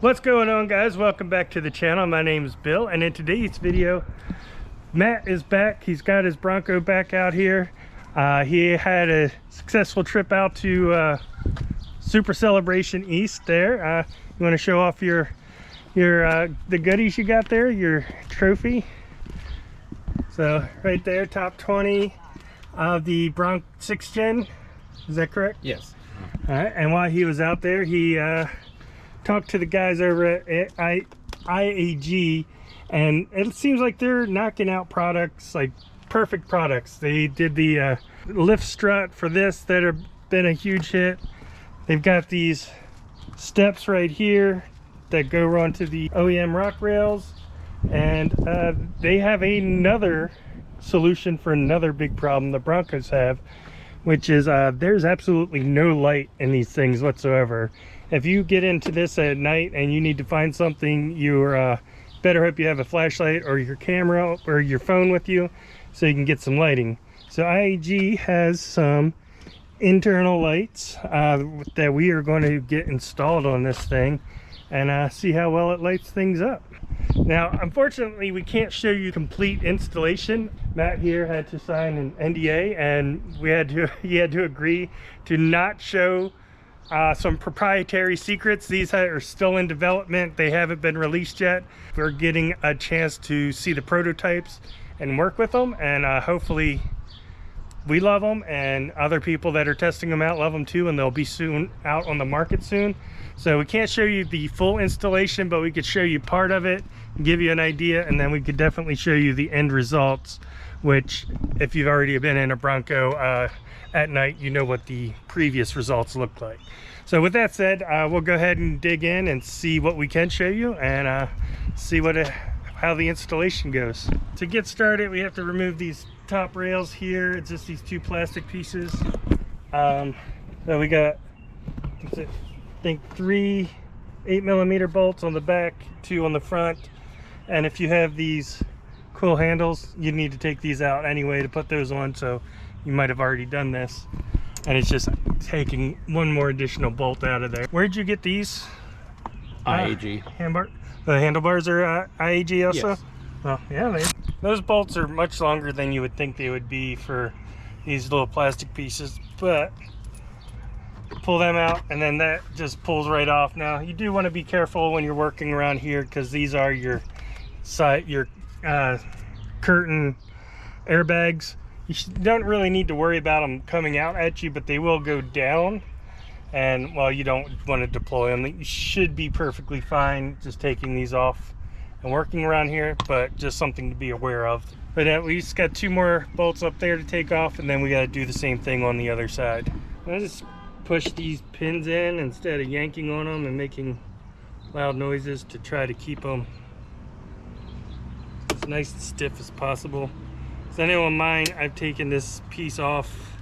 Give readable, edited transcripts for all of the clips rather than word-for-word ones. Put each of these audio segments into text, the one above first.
What's going on, guys? Welcome back to the channel. My name is Bill, and in today's video Matt is back. He's got his Bronco back out here. He had a successful trip out to Super Celebration East there. You want to show off your the goodies you got there, your trophy? So right there, top 20 of the Bronco 6th gen. Is that correct? Yes. All right, and while he was out there, he talked to the guys over at IAG, and it seems like they're knocking out products, like perfect products. They did the lift strut for this that have been a huge hit. They've got these steps right here that go onto the OEM rock rails, and they have another solution for another big problem the Broncos have, which is there's absolutely no light in these things whatsoever. If you get into this at night and you need to find something, you're better hope you have a flashlight or your camera or your phone with you so you can get some lighting. So IAG has some internal lights that we are going to get installed on this thing and see how well it lights things up. Now, unfortunately, we can't show you complete installation. Matt here had to sign an NDA, and he had to agree to not show some proprietary secrets. These are still in development. They haven't been released yet. We're getting a chance to see the prototypes and work with them, and hopefully we love them and other people that are testing them out love them too, and they'll be soon out on the market soon. So we can't show you the full installation, but we could show you part of it, give you an idea, and then we could definitely show you the end results, which if you've already been in a Bronco at night, you know what the previous results look like. So with that said, we'll go ahead and dig in and see what we can show you and see how the installation goes. To get started, we have to remove these top rails here. It's just these two plastic pieces. So we got, I think, 3 8mm bolts on the back, 2 on the front, and if you have these cool handles, you need to take these out anyway to put those on, so you might have already done this, and it's just taking one more additional bolt out of there. Where'd you get these? IAG. The handlebars are IAG also? Yes. Well, yeah, those bolts are much longer than you would think they would be for these little plastic pieces, but pull them out and then that just pulls right off. Now, you do want to be careful when you're working around here, because these are your curtain airbags. You don't really need to worry about them coming out at you, but they will go down, and well, you don't want to deploy them. You should be perfectly fine just taking these off and working around here, but just something to be aware of. But at least got 2 more bolts up there to take off, and then we got to do the same thing on the other side. I just push these pins in instead of yanking on them and making loud noises to try to keep them as nice and stiff as possible. So I know on mine, I've taken this piece off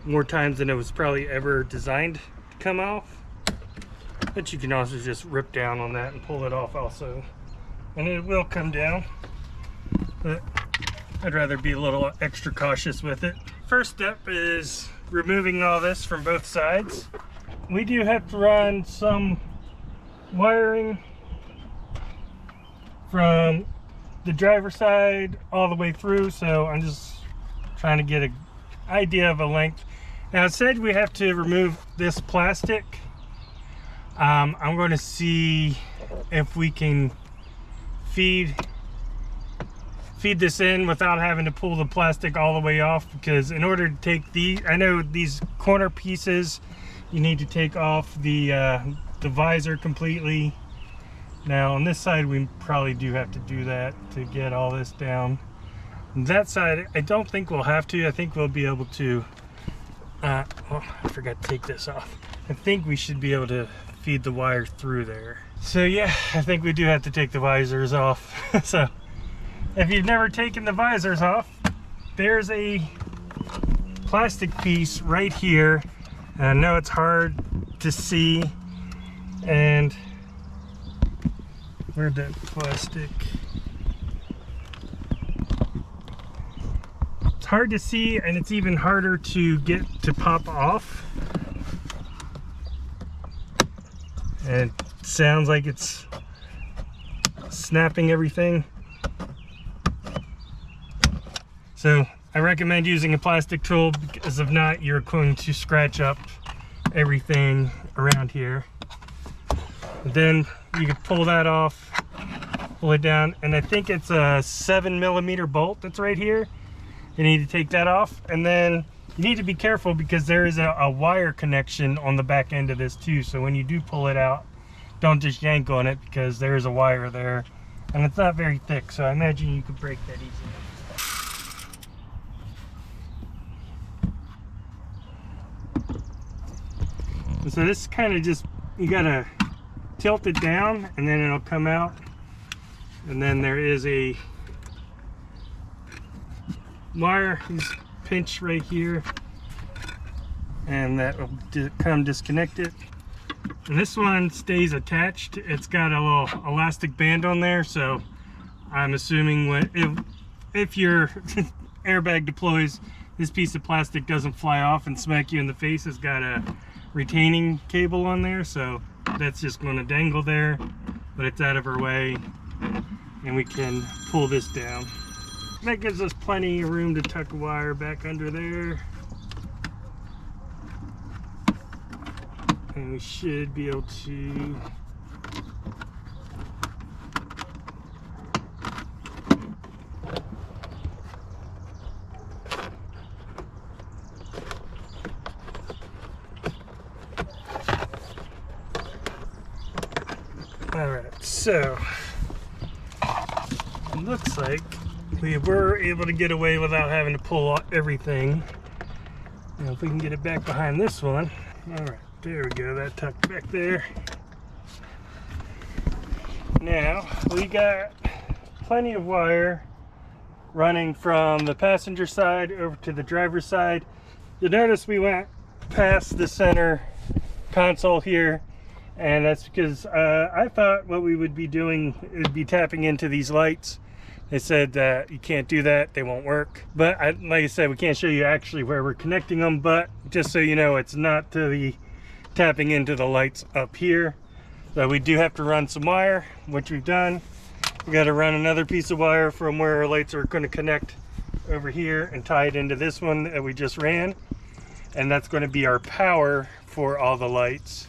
more times than it was probably ever designed to come off. But you can also just rip down on that and pull it off also. And it will come down, but I'd rather be a little extra cautious with it. First step is removing all this from both sides. We do have to run some wiring from the driver's side all the way through, so I'm just trying to get an idea of a length. Now, it said we have to remove this plastic. I'm going to see if we can feed this in without having to pull the plastic all the way off, because in order to take these, I know these corner pieces, you need to take off the visor completely. Now on this side, we probably do have to do that to get all this down. That side, I don't think we'll have to. I think we'll be able to, oh, I forgot to take this off. I think we should be able to feed the wire through there. So yeah, I think we do have to take the visors off. So if you've never taken the visors off, there's a plastic piece right here. I know it's hard to see, and where'd that plastic? It's hard to see, and it's even harder to get to pop off. and it sounds like it's snapping everything. So I recommend using a plastic tool, because if not, you're going to scratch up everything around here. And then you can pull that off, pull it down, and I think it's a 7mm bolt that's right here. You need to take that off, and then you need to be careful because there is a wire connection on the back end of this too. So when you do pull it out, don't just yank on it, because there is a wire there, and it's not very thick, so I imagine you could break that easily. And so this kind of just, you gotta tilt it down and then it'll come out, and then there is a wire pinch right here, and that will come disconnect it. And this one stays attached. It's got a little elastic band on there, so I'm assuming if your airbag deploys, this piece of plastic doesn't fly off and smack you in the face. It's got a retaining cable on there, so that's just going to dangle there, but it's out of our way, and we can pull this down. That gives us plenty of room to tuck a wire back under there, and we should be able to Alright, so it looks like we were able to get away without having to pull everything. Now if we can get it back behind this one. Alright, there we go, that tucked back there. Now we got plenty of wire running from the passenger side over to the driver's side. You'll notice we went past the center console here, and that's because I thought what we would be doing would be tapping into these lights. They said that you can't do that, they won't work. But like I said, we can't show you actually where we're connecting them, but just so you know, it's not to the tapping into the lights up here. So we do have to run some wire, which we've done. We got to run another piece of wire from where our lights are going to connect over here and tie it into this one that we just ran. And that's going to be our power for all the lights.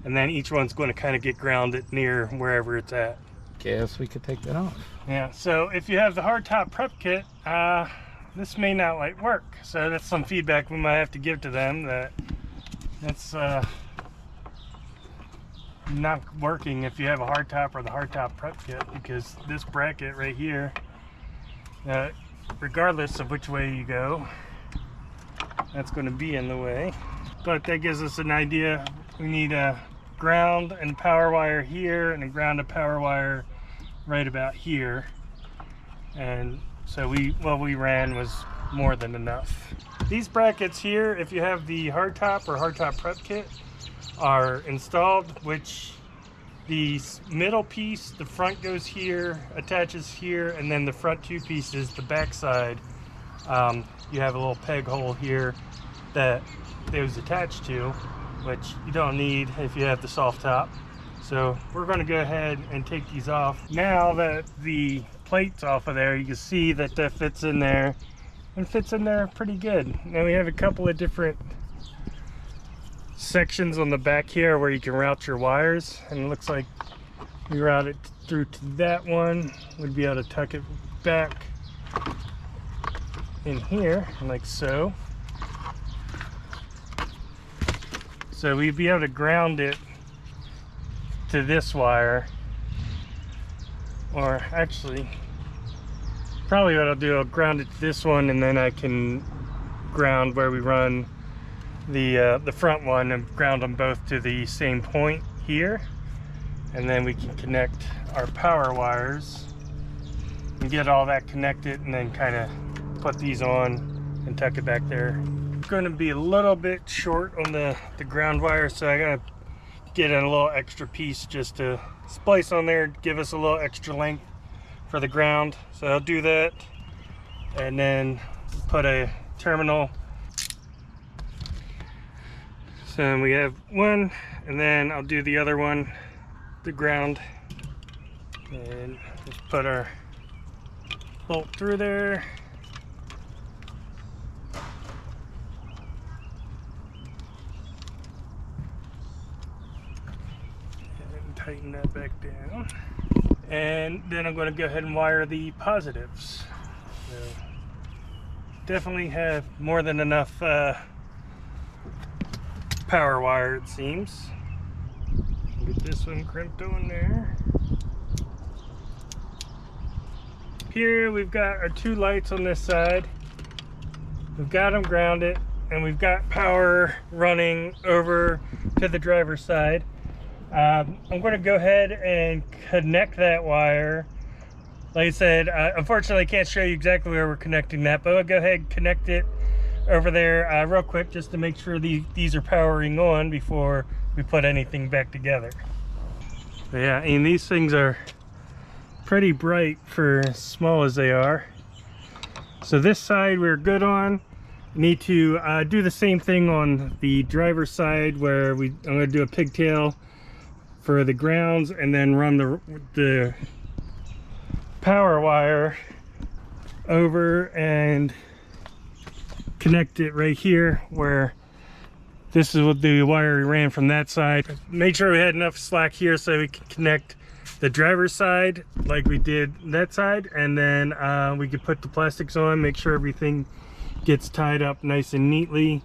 And then each one's going to kind of get grounded near wherever it's at. Guess we could take that off. Yeah, so if you have the hardtop prep kit, this may not like work. So that's some feedback we might have to give to them, that that's not working if you have a hardtop or the hardtop prep kit, because this bracket right here, regardless of which way you go, that's going to be in the way. But that gives us an idea. We need a ground and power wire here, and a ground and power wire right about here. And so what we ran was more than enough. These brackets here, if you have the hardtop or hardtop prep kit, are installed, which the middle piece, the front goes here, attaches here, and then the front two pieces, the back side, you have a little peg hole here that it was attached to, which you don't need if you have the soft top. So we're going to go ahead and take these off. Now that the plate's off of there, you can see that that fits in there, and fits in there pretty good. Now we have a couple of different sections on the back here where you can route your wires, and it looks like we route it through to that one. We'd be able to tuck it back in here like so. So we'd be able to ground it to this wire, or actually probably what I'll do, I'll ground it to this one, and then I can ground where we run the front one, and ground them both to the same point here, and then we can connect our power wires and get all that connected, and then kind of put these on and tuck it back there. It's going to be a little bit short on the ground wire, so I gotta get in a little extra piece just to splice on there, give us a little extra length for the ground. So I'll do that, and then put a terminal. So we have one, and then I'll do the other one, the ground, and just put our bolt through there. And tighten that back down. And then I'm going to go ahead and wire the positives. So definitely have more than enough power wire, it seems. Get this one crimped on there. Here we've got our two lights on this side. We've got them grounded, and we've got power running over to the driver's side. I'm going to go ahead and connect that wire. Like I said, unfortunately I can't show you exactly where we're connecting that, but I'll go ahead and connect it over there real quick, just to make sure these are powering on before we put anything back together. But yeah, and these things are pretty bright for as small as they are. So this side we're good on. Need to do the same thing on the driver's side, where I'm going to do a pigtail for the grounds, and then run the power wire over and connect it right here, where this is what the wire we ran from that side. Make sure we had enough slack here so we can connect the driver's side like we did that side, and then we could put the plastics on, make sure everything gets tied up nice and neatly.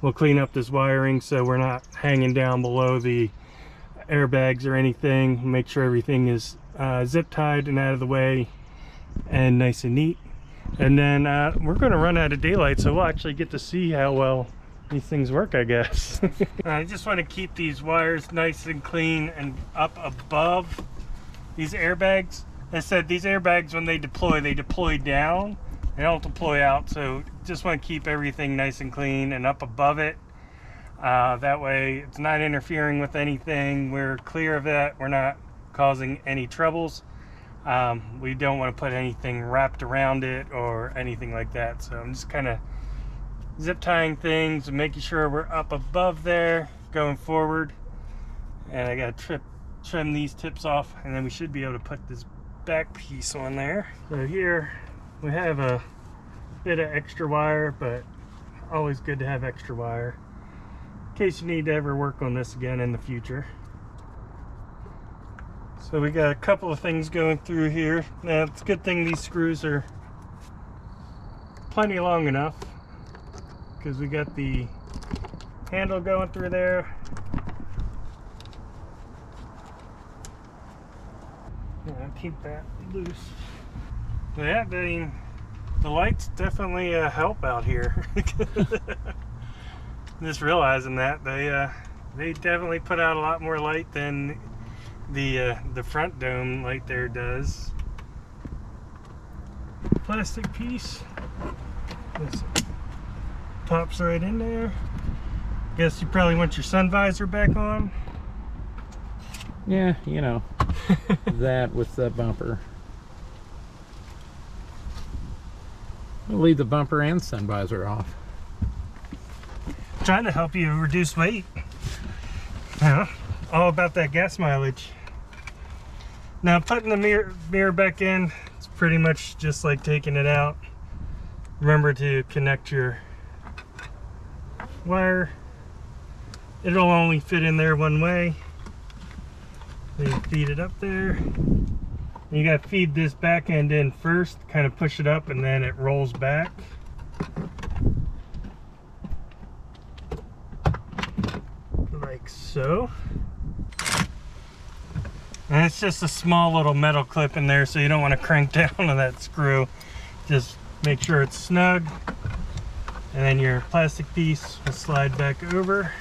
We'll clean up this wiring so we're not hanging down below the airbags or anything. Make sure everything is zip tied and out of the way and nice and neat. And then we're going to run out of daylight, so we'll actually get to see how well these things work, I guess. I just want to keep these wires nice and clean and up above these airbags. As I said, these airbags, when they deploy down. They don't deploy out, so just want to keep everything nice and clean and up above it. That way it's not interfering with anything. We're clear of that. We're not causing any troubles. We don't want to put anything wrapped around it or anything like that. So I'm just kind of zip tying things and making sure we're up above there going forward. And I got to trim these tips off, and then we should be able to put this back piece on there. So here we have a bit of extra wire, but always good to have extra wire in case you need to ever work on this again in the future. So we got a couple of things going through here. Now it's a good thing these screws are plenty long enough, because we got the handle going through there. Yeah, keep that loose. Yeah, the lights definitely help out here. Just realizing that they definitely put out a lot more light than the front dome light there does. Plastic piece. This pops right in there. Guess you probably want your sun visor back on. Yeah, you know, that with the bumper. We'll leave the bumper and sun visor off. Trying to help you reduce weight. Yeah, all about that gas mileage. Now putting the mirror back in, it's pretty much just like taking it out. Remember to connect your wire. It'll only fit in there one way. Then you feed it up there. You got to feed this back end in first, kind of push it up, and then it rolls back. Like so. And it's just a small little metal clip in there, so you don't want to crank down on that screw. Just make sure it's snug. And then your plastic piece will slide back over.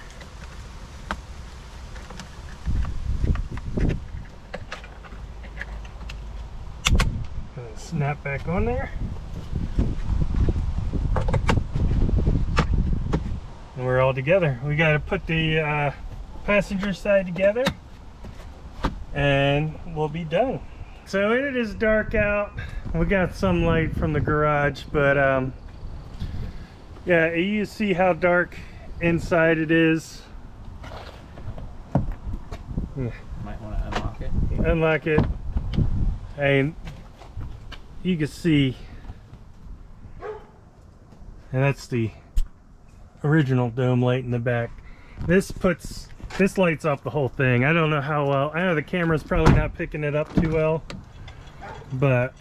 Snap back on there. And we're all together. We got to put the passenger side together and we'll be done. So it is dark out. We got some light from the garage, but yeah, you see how dark inside it is. Might want to unlock it. Unlock it, and you can see, and that's the original dome light in the back. This lights up the whole thing. I don't know how well. I know the camera's probably not picking it up too well, but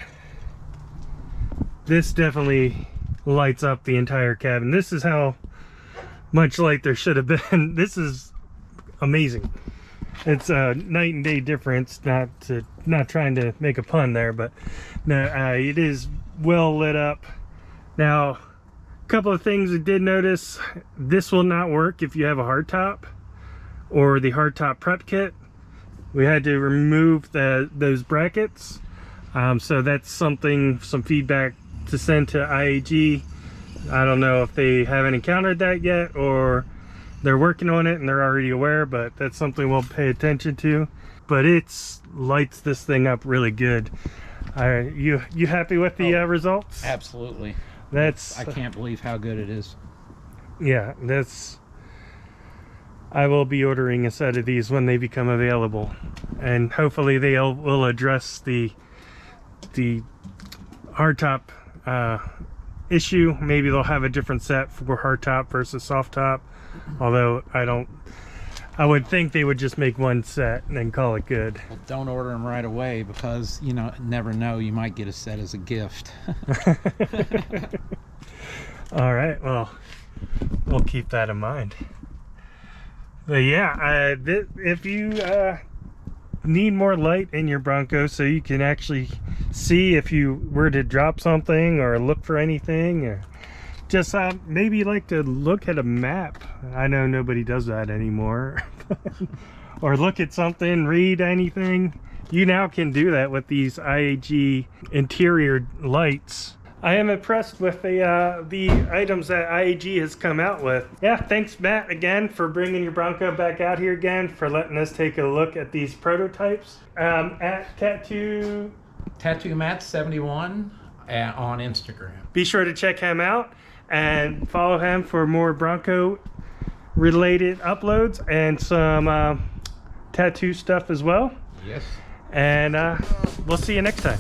this definitely lights up the entire cabin. This is how much light there should have been. This is amazing. It's a night and day difference. Not trying to make a pun there, but no, it is well lit up. Now, a couple of things I did notice. This will not work if you have a hardtop or the hardtop prep kit. We had to remove those brackets, so that's some feedback to send to IAG. I don't know if they haven't encountered that yet or they're working on it and they're already aware, but that's something we'll pay attention to. But it's lights this thing up really good. You happy with the results? Absolutely. I can't believe how good it is. Yeah, I will be ordering a set of these when they become available, and hopefully will address the hardtop issue. Maybe they'll have a different set for hardtop versus soft top, although I would think they would just make one set and then call it good. Well, don't order them right away, because never know, you might get a set as a gift. All right, well, we'll keep that in mind. But yeah, if you need more light in your Bronco so you can actually see if you were to drop something or look for anything, or just maybe like to look at a map. I know nobody does that anymore. Or look at something, read anything. You now can do that with these IAG interior lights. I am impressed with the items that IAG has come out with. Yeah, thanks Matt again for bringing your Bronco back out here again, for letting us take a look at these prototypes. At Tattoo Matt 71 on Instagram. Be sure to check him out and follow him for more Bronco related uploads and some tattoo stuff as well. Yes. And we'll see you next time.